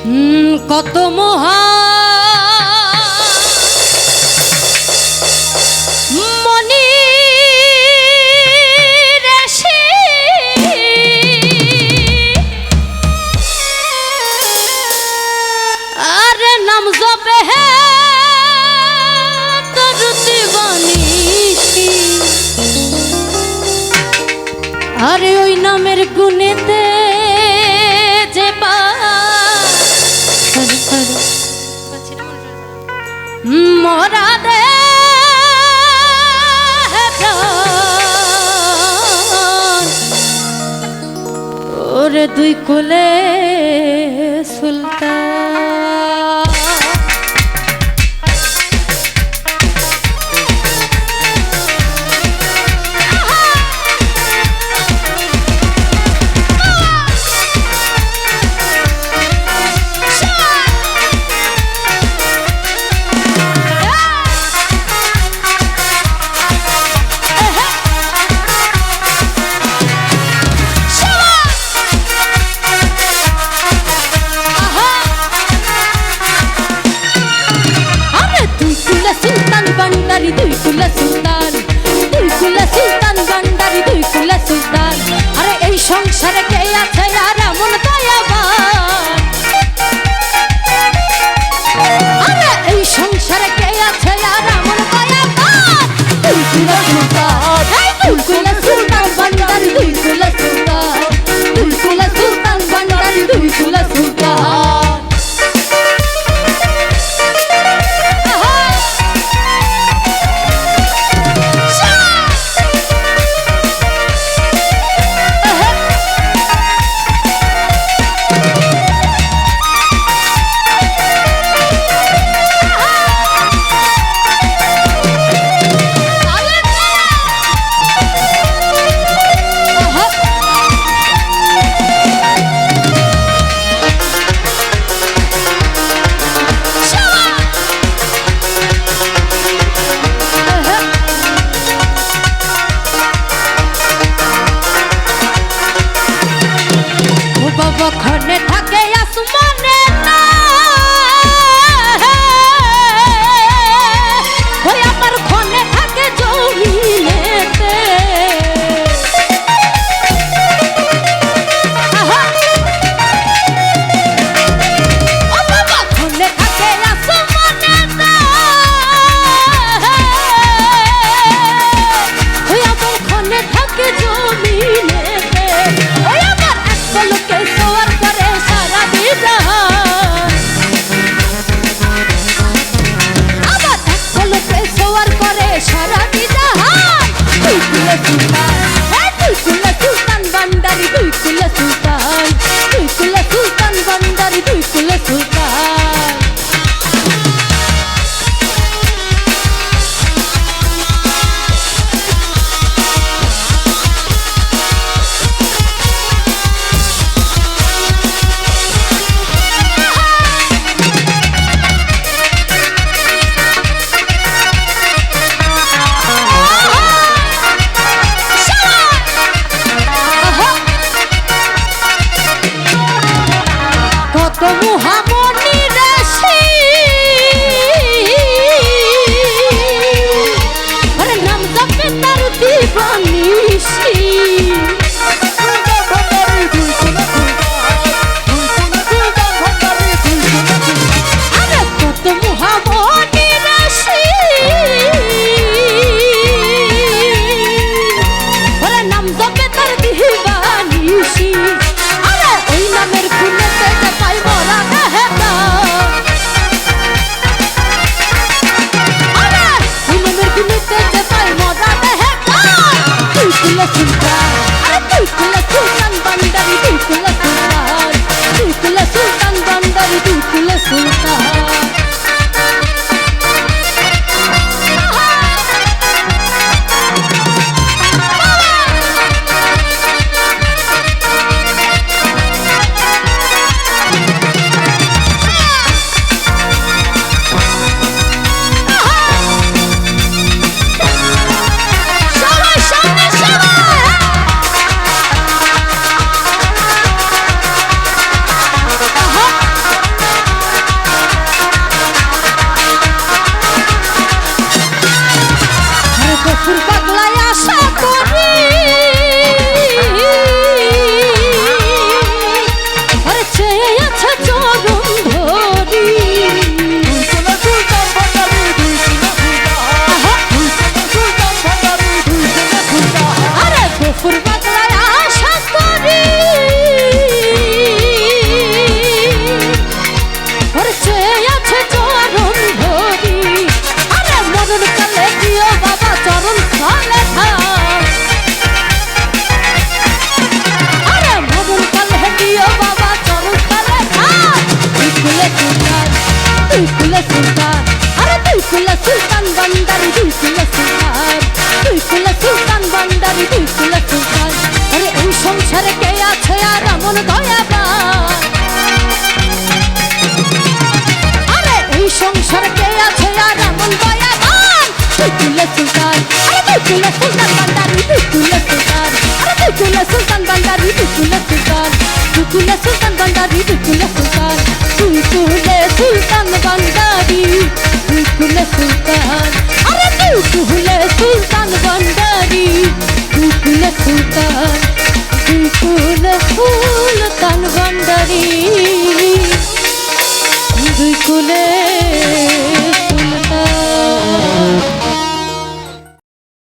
কত মহা মনি ঋষি আরে নাম জপে হে তোর দিবানিশি আরে ওই নামের গুণেতে যে মরা দে ওরে দুই কোলে সুলতান দুই কুলা সুলতান ভান্ডারি দুই কুলা সুলতান আরে এই সংসারে কে আছে আর এমন দয়াবান আরে এই সংসারে কে আছে আর এমন দয়াবান দুই কুলা সুলতান ভান্ডারি দুই কুলা সুলতান ভান্ডারি দুই কুলা সুলতান খনে থাকে আসমানে না ওই আমার খনে থাকে জমিনেতে ও বাবা খনে থাকে আসমানে না ওই আমার খনে থাকে জমিনেতে ওই আমার এক পলকে সোয়ার করে সারা বিজাহান আবার এক পলকে সোয়ার করে সারা বিজাহান দুই কুলা সুলতান দুই কুলা সুলতান ভান্ডারি দুই কুলা সুলতান ভান্ডারি দুই কুলা সুলতান কুলে সুলতান ভান্ডারি তুই কুলে সুলতান আরে তুই কুলে সুলতান ভান্ডারি তুই কুলে সুলতান তুই কুলে সুলতান ভান্ডারি তুই কুলে সুলতান তুই কুলে সুলতান ভান্ডারি তুই কুলে সুলতান আরে তুই কুলে সুলতান ভান্ডারি তুই কুলে সুলতান তুই কুলে সুলতান